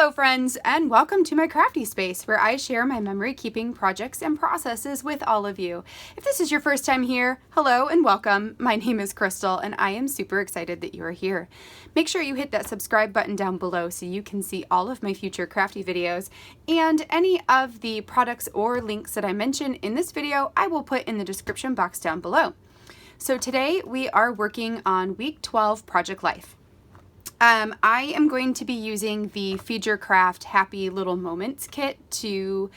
Hello friends, and welcome to my crafty space where I share my memory keeping projects and processes with all of you. If this is your first time here, hello and welcome. My name is Krystal and I am super excited that you are here. Make sure you hit that subscribe button down below so you can see all of my future crafty videos, and any of the products or links that I mention in this video I will put in the description box down below. So today we are working on week 12 Project Life. I am going to be using the Feed Your Craft Happy Little Moments kit to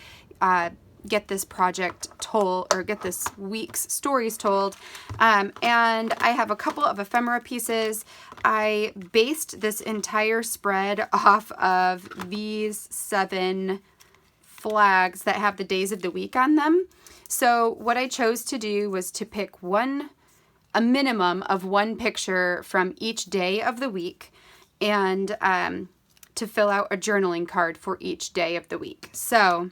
get this project told, or get this week's stories told. And I have a couple of ephemera pieces. I based this entire spread off of these 7 flags that have the days of the week on them. So what I chose to do was to pick a minimum of 1 picture from each day of the week, and to fill out a journaling card for each day of the week. So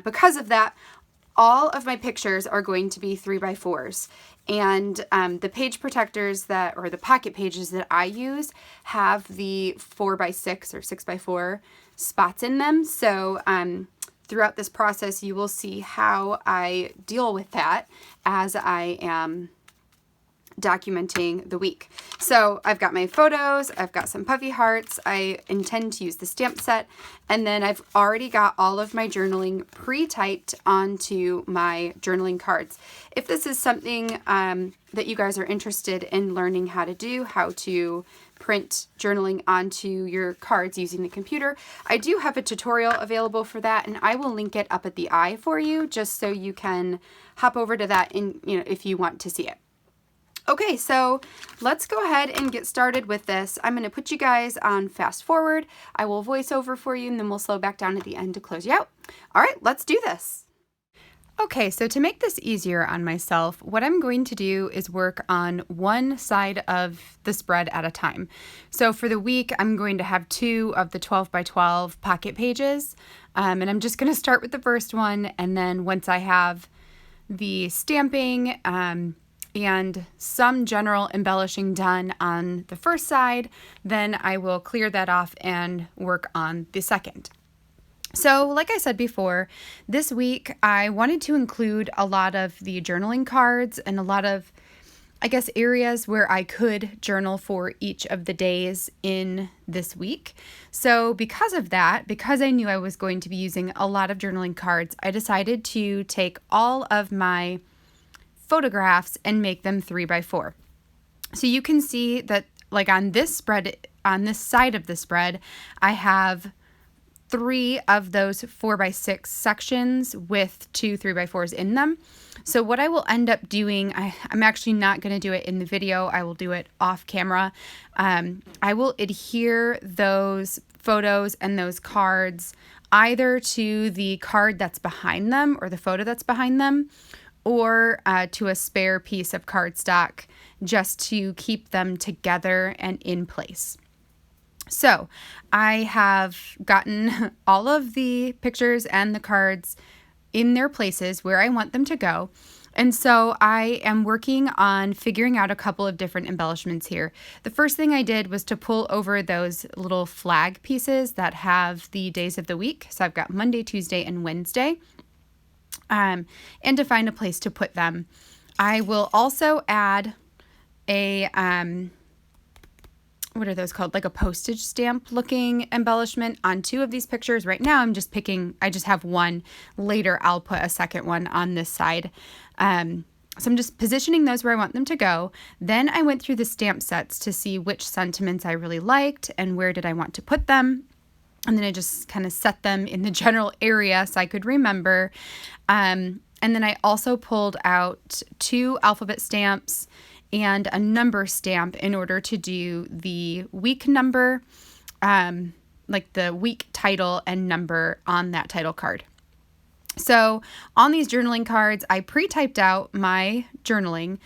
because of that, all of my pictures are going to be 3x4s, and the page protectors or the pocket pages that I use have the 4x6 or 6x4 spots in them. So throughout this process, you will see how I deal with that as I am documenting the week. So I've got my photos, I've got some puffy hearts, I intend to use the stamp set, and then I've already got all of my journaling pre-typed onto my journaling cards. If this is something that you guys are interested in learning how to print journaling onto your cards using the computer, I do have a tutorial available for that, and I will link it up at the eye for you just so you can hop over to that if you want to see it. Okay, so let's go ahead and get started with this. I'm going to put you guys on fast forward. I will voice over for you, and then we'll slow back down at the end to close you out. All right, let's do this. Okay, so to make this easier on myself, what I'm going to do is work on one side of the spread at a time. So for the week, I'm going to have 2 of the 12x12 pocket pages, and I'm just going to start with the first one, and then once I have the stamping, and some general embellishing done on the first side, then I will clear that off and work on the second. So like I said before, this week I wanted to include a lot of the journaling cards and a lot of, areas where I could journal for each of the days in this week. So because of that, because I knew I was going to be using a lot of journaling cards, I decided to take all of my photographs and make them 3x4. So you can see that on this side of the spread, I have 3 of those 4x6 sections with 2 3x4s in them. So what I will end up doing, I'm actually not going to do it in the video. I will do it off camera. I will adhere those photos and those cards either to the card that's behind them or the photo that's behind them, or to a spare piece of cardstock, just to keep them together and in place. So I have gotten all of the pictures and the cards in their places where I want them to go. And so I am working on figuring out a couple of different embellishments here. The first thing I did was to pull over those little flag pieces that have the days of the week. So I've got Monday, Tuesday, and Wednesday. And to find a place to put them. I will also add a, what are those called? Like a postage stamp looking embellishment on 2 of these pictures. Right now I just have 1. Later I'll put a second one on this side. So I'm just positioning those where I want them to go. Then I went through the stamp sets to see which sentiments I really liked and where did I want to put them. And then I just kind of set them in the general area so I could remember. And then I also pulled out 2 alphabet stamps and a number stamp in order to do the week number, like the week title and number on that title card. So on these journaling cards, I pre-typed out my journaling,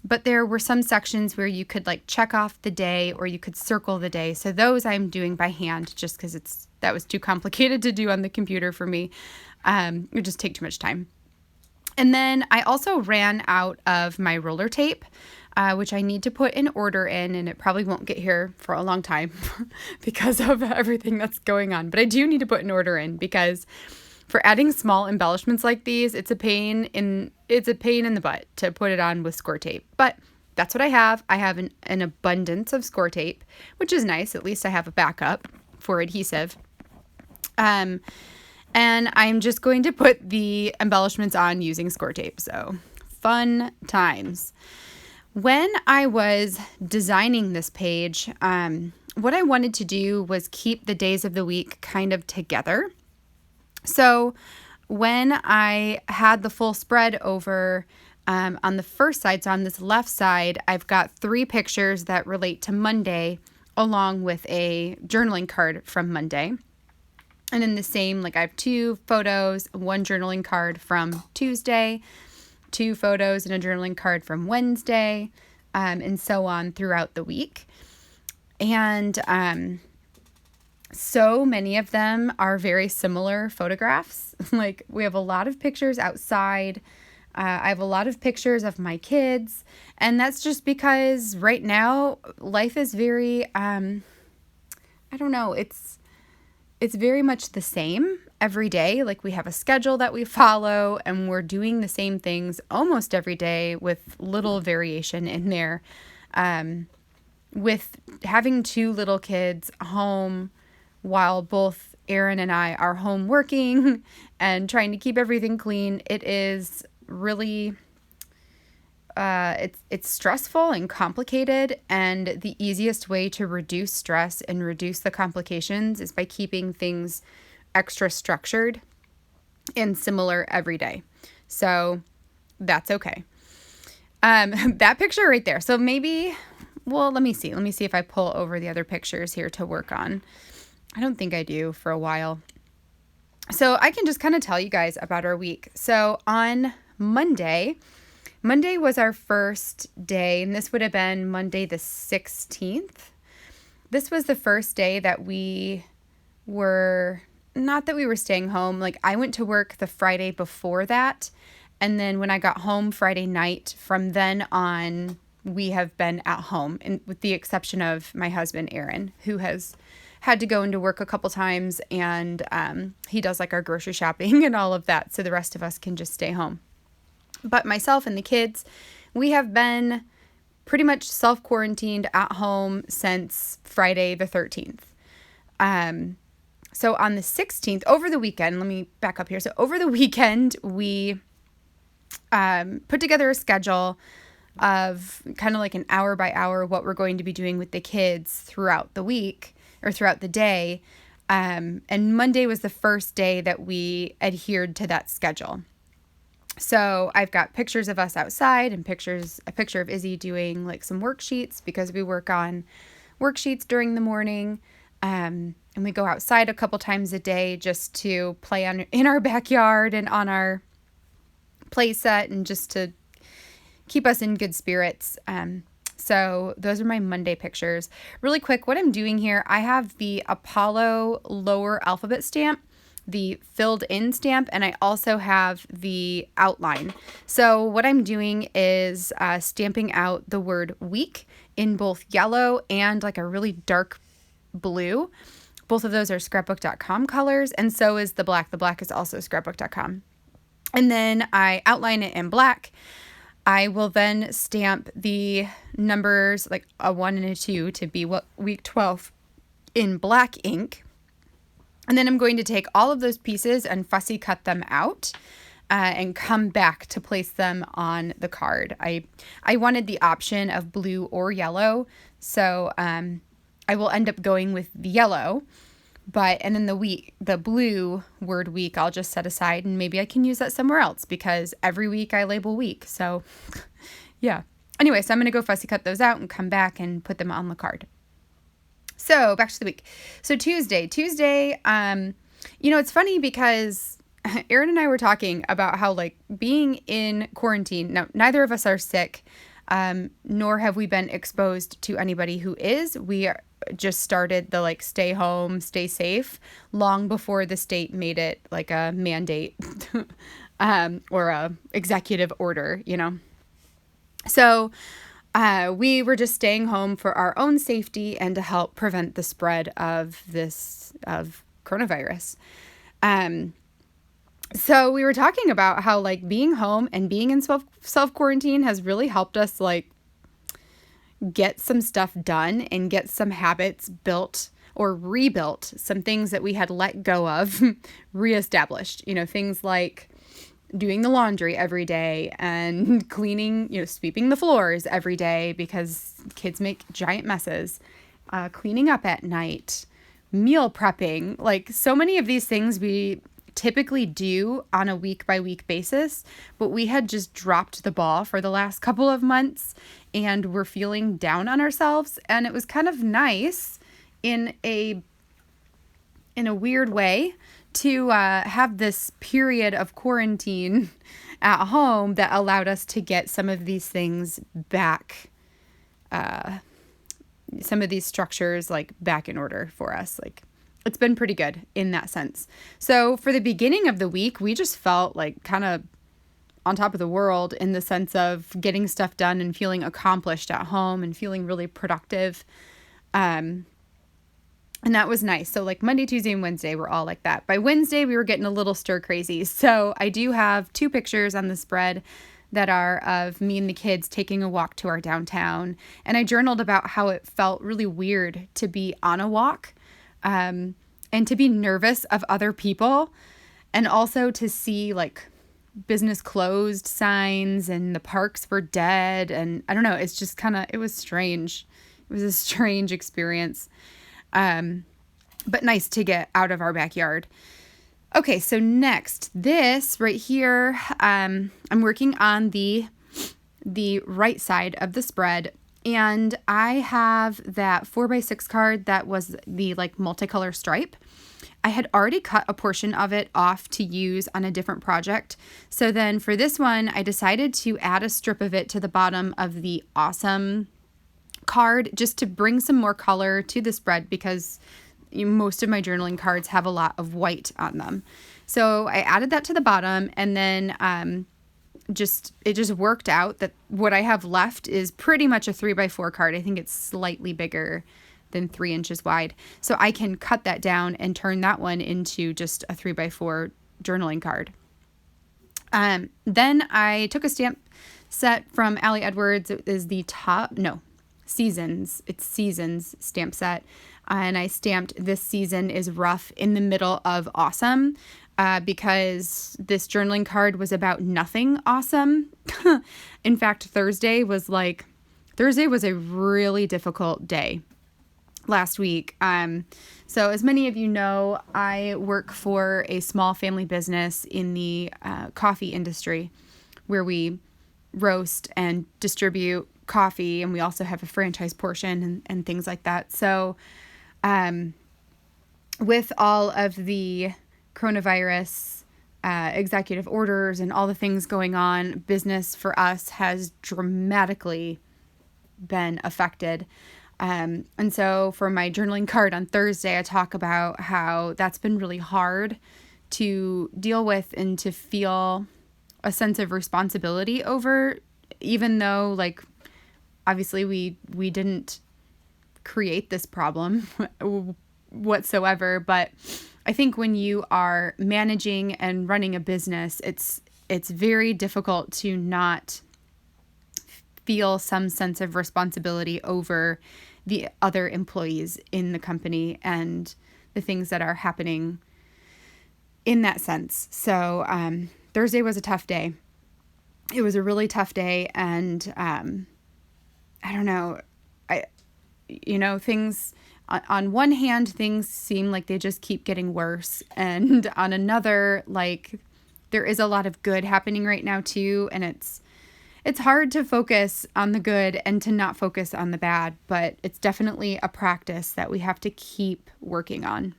but there were some sections where you could check off the day or you could circle the day. So those I'm doing by hand just because that was too complicated to do on the computer for me. It would just take too much time. And then I also ran out of my roller tape. which I need to put an order in, and it probably won't get here for a long time because of everything that's going on. But I do need to put an order in because for adding small embellishments like these, it's a pain in the butt to put it on with score tape. But that's what I have. I have an abundance of score tape, which is nice. At least I have a backup for adhesive. And I'm just going to put the embellishments on using score tape. So fun times. When I was designing this page, what I wanted to do was keep the days of the week kind of together. So when I had the full spread over on the first side, so on this left side, I've got 3 pictures that relate to Monday along with a journaling card from Monday. And then the same, like I have 2 photos, 1 journaling card from Tuesday, 2 photos and a journaling card from Wednesday, and so on throughout the week. And so many of them are very similar photographs. Like we have a lot of pictures outside. I have a lot of pictures of my kids. And that's just because right now life is very, I don't know, it's very much the same every day. Like we have a schedule that we follow and we're doing the same things almost every day with little variation in there. With having 2 little kids home while both Aaron and I are home working and trying to keep everything clean, it is really, it's stressful and complicated. And the easiest way to reduce stress and reduce the complications is by keeping things extra structured and similar every day. So that's okay. That picture right there. So maybe, well, let me see if I pull over the other pictures here to work on. I don't think I do for a while. So I can just kind of tell you guys about our week. So on Monday was our first day, and this would have been Monday the 16th. This was the first day that we were, not that we were staying home. Like I went to work the Friday before that. And then when I got home Friday night, from then on, we have been at home, and with the exception of my husband, Aaron, who has had to go into work a couple times, and he does like our grocery shopping and all of that. So the rest of us can just stay home. But myself and the kids, we have been pretty much self-quarantined at home since Friday the 13th. So on the 16th, over the weekend, let me back up here. So over the weekend, we put together a schedule of kind of like an hour by hour what we're going to be doing with the kids throughout the week or throughout the day. And Monday was the first day that we adhered to that schedule. So I've got pictures of us outside and a picture of Izzy doing like some worksheets because we work on worksheets during the morning. And we go outside a couple times a day just to play in our backyard and on our play set and just to keep us in good spirits. So those are my Monday pictures. Really quick, what I'm doing here, I have the Apollo lower alphabet stamp, the filled in stamp, and I also have the outline. So what I'm doing is stamping out the word week in both yellow and like a really dark blue. Both of those are scrapbook.com colors, and so is the black. The black is also scrapbook.com. And then I outline it in black. I will then stamp the numbers like a 1 and a 2 to be week 12 in black ink. And then I'm going to take all of those pieces and fussy cut them out and come back to place them on the card. I wanted the option of blue or yellow, so I will end up going with the yellow. And then the blue word week, I'll just set aside and maybe I can use that somewhere else because every week I label week. So yeah. Anyway, so I'm going to go fussy cut those out and come back and put them on the card. So back to the week. So Tuesday, it's funny because Aaron and I were talking about how like being in quarantine, now neither of us are sick, nor have we been exposed to anybody who is. We just started the like stay home, stay safe long before the state made it like a mandate or a executive order, So we were just staying home for our own safety and to help prevent the spread of coronavirus. So we were talking about how like being home and being in self quarantine has really helped us like get some stuff done and get some habits built or rebuilt, some things that we had let go of, reestablished, things like doing the laundry every day and cleaning, sweeping the floors every day because kids make giant messes, cleaning up at night, meal prepping, like so many of these things we typically do on a week by week basis, but we had just dropped the ball for the last couple of months and we're feeling down on ourselves. And it was kind of nice in a weird way to have this period of quarantine at home that allowed us to get some of these things back, some of these structures like back in order for us. Like it's been pretty good in that sense. So for the beginning of the week, we just felt like kind of on top of the world in the sense of getting stuff done and feeling accomplished at home and feeling really productive. And that was nice. So like Monday, Tuesday, and Wednesday were all like that. By Wednesday, we were getting a little stir crazy. So I do have 2 pictures on the spread that are of me and the kids taking a walk to our downtown. And I journaled about how it felt really weird to be on a walk, and to be nervous of other people, and also to see like business closed signs and the parks were dead. And I don't know, it's just it was strange. It was a strange experience. But nice to get out of our backyard. Okay, so next, this right here, I'm working on the right side of the spread, and I have that 4x6 card that was the like multicolor stripe. I had already cut a portion of it off to use on a different project. So then for this one, I decided to add a strip of it to the bottom of the awesome card just to bring some more color to the spread because most of my journaling cards have a lot of white on them. So I added that to the bottom, and then it just worked out that what I have left is pretty much a 3x4 card. I think it's slightly bigger than 3 inches wide. So I can cut that down and turn that one into just a 3x4 journaling card. Then I took a stamp set from Allie Edwards. It is Seasons. It's Seasons stamp set. And I stamped "This season is rough" in the middle of awesome, because this journaling card was about nothing awesome. In fact, Thursday was a really difficult day last week. So as many of you know, I work for a small family business in the coffee industry where we roast and distribute coffee, and we also have a franchise portion and things like that. So with all of the coronavirus executive orders and all the things going on, business for us has dramatically been affected. And so for my journaling card on Thursday, I talk about how that's been really hard to deal with and to feel a sense of responsibility over, even though like obviously we didn't create this problem whatsoever. But I think when you are managing and running a business, it's very difficult to not feel some sense of responsibility over the other employees in the company and the things that are happening in that sense. So Thursday was a tough day. It was a really tough day, and I don't know. Things on one hand, things seem like they just keep getting worse, and on another, like there is a lot of good happening right now too, and it's hard to focus on the good and to not focus on the bad, but it's definitely a practice that we have to keep working on.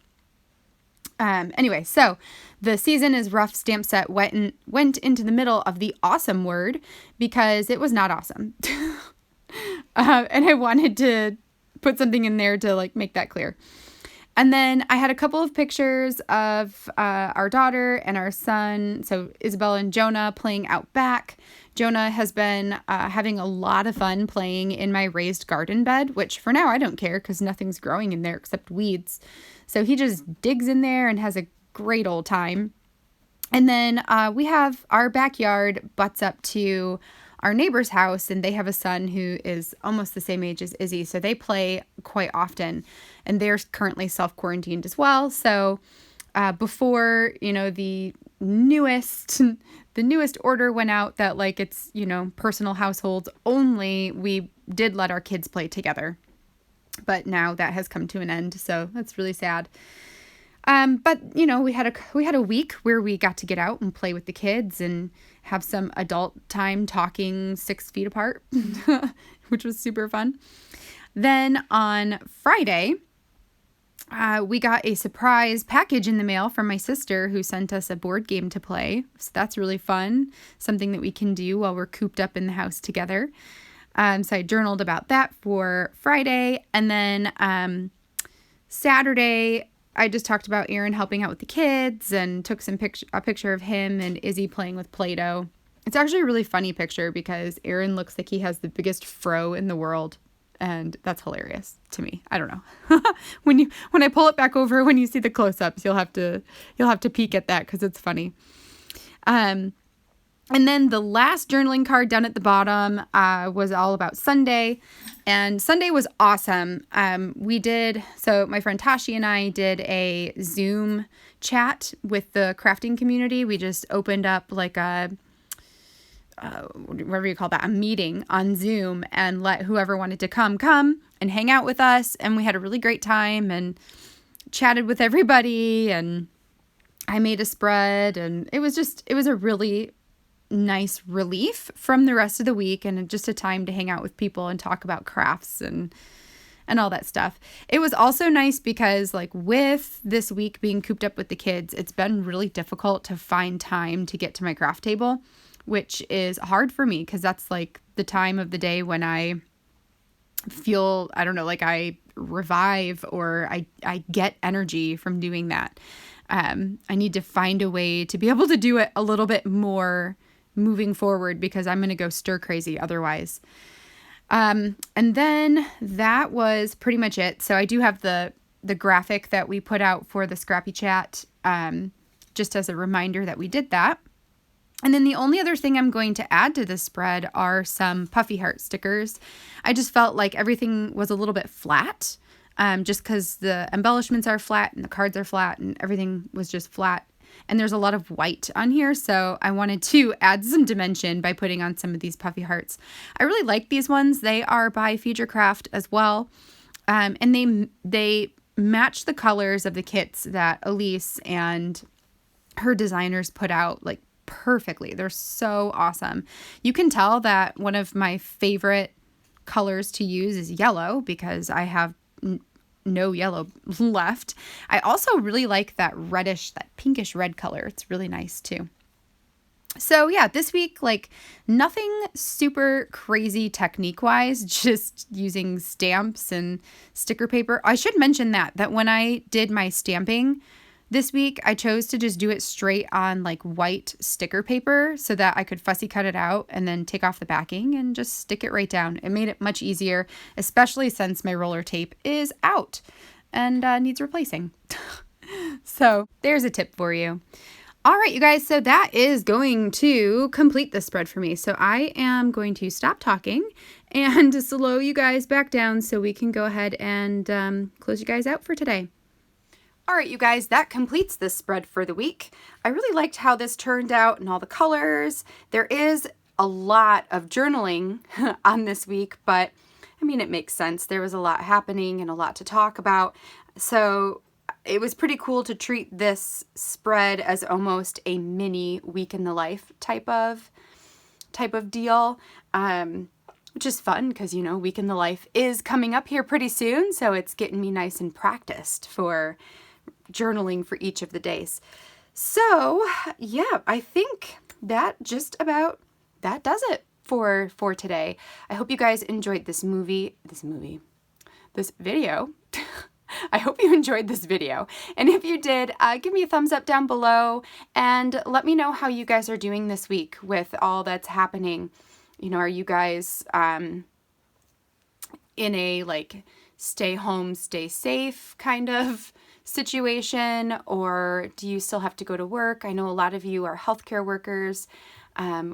Anyway, so the season is rough stamp set went into the middle of the awesome word because it was not awesome. And I wanted to put something in there to like make that clear. And then I had a couple of pictures of our daughter and our son, so Isabella and Jonah, playing out back. Jonah has been having a lot of fun playing in my raised garden bed, which for now I don't care because nothing's growing in there except weeds. So he just digs in there and has a great old time. And then we have our backyard butts up to our neighbor's house, and they have a son who is almost the same age as Izzy, so they play quite often, and they're currently self-quarantined as well. So before, the newest order went out that like it's, personal households only, we did let our kids play together. But now that has come to an end, so that's really sad. But we had a week where we got to get out and play with the kids and have some adult time talking 6 feet apart, which was super fun. Then on Friday, we got a surprise package in the mail from my sister who sent us a board game to play. So that's really fun, something that we can do while we're cooped up in the house together. So I journaled about that for Friday. And then Saturday, I just talked about Aaron helping out with the kids and took a picture of him and Izzy playing with Play-Doh. It's actually a really funny picture because Aaron looks like he has the biggest fro in the world, and that's hilarious to me. I don't know. When I pull it back over, when you see the close-ups, you'll have to peek at that because it's funny. And then the last journaling card down at the bottom was all about Sunday. And Sunday was awesome. So my friend Tashi and I did a Zoom chat with the crafting community. We just opened up like whatever you call that, a meeting on Zoom and let whoever wanted to come and hang out with us. And we had a really great time and chatted with everybody. And I made a spread, and it was a really nice relief from the rest of the week and just a time to hang out with people and talk about crafts and all that stuff. It was also nice because like with this week being cooped up with the kids, it's been really difficult to find time to get to my craft table, which is hard for me because that's like the time of the day when I feel, I don't know, like I revive or I get energy from doing that. I need to find a way to be able to do it a little bit more moving forward because I'm going to go stir crazy otherwise. And then that was pretty much it. So I do have the graphic that we put out for the Scrappy Chat, just as a reminder that we did that. And then the only other thing I'm going to add to this spread are some puffy heart stickers. I just felt like everything was a little bit flat, just because the embellishments are flat and the cards are flat and everything was just flat. And there's a lot of white on here, so I wanted to add some dimension by putting on some of these puffy hearts. I really like these ones. They are by Futurecraft as well, and they match the colors of the kits that Elise and her designers put out like perfectly. They're so awesome. You can tell that one of my favorite colors to use is yellow because I have no yellow left. I also really like that pinkish red color. It's really nice too. So yeah, this week, like nothing super crazy technique wise, just using stamps and sticker paper. I should mention that when I did my stamping this week, I chose to just do it straight on like white sticker paper so that I could fussy cut it out and then take off the backing and just stick it right down. It made it much easier, especially since my roller tape is out and needs replacing. So there's a tip for you. All right, you guys, so that is going to complete the spread for me. So I am going to stop talking and slow you guys back down so we can go ahead and close you guys out for today. All right, you guys, that completes this spread for the week. I really liked how this turned out and all the colors. There is a lot of journaling on this week, but I mean, it makes sense. There was a lot happening and a lot to talk about. So it was pretty cool to treat this spread as almost a mini week in the life type of deal, which is fun because, week in the life is coming up here pretty soon. So it's getting me nice and practiced for journaling for each of the days. So yeah, I think that does it for today. I hope you guys enjoyed this video. I hope you enjoyed this video. And if you did, give me a thumbs up down below and let me know how you guys are doing this week with all that's happening. You know, are you guys in a like stay home, stay safe kind of situation, or do you still have to go to work? I know a lot of you are healthcare workers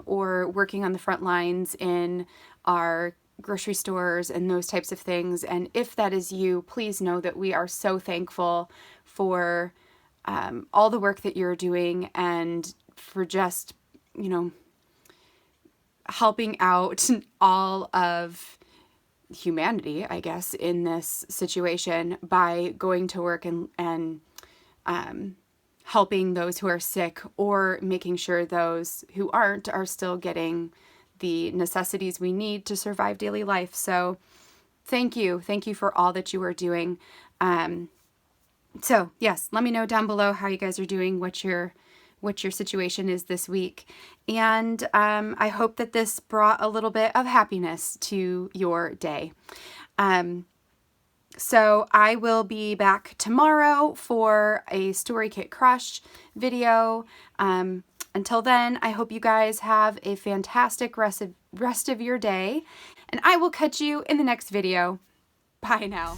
or working on the front lines in our grocery stores and those types of things. And if that is you, please know that we are so thankful for all the work that you're doing and for just, you know, helping out all of humanity, I guess, in this situation by going to work and helping those who are sick or making sure those who aren't are still getting the necessities we need to survive daily life. So thank you. Thank you for all that you are doing. So yes, let me know down below how you guys are doing, what your situation is this week. And I hope that this brought a little bit of happiness to your day. So I will be back tomorrow for a Story Kit Crush video. Until then, I hope you guys have a fantastic rest of your day, and I will catch you in the next video. Bye now.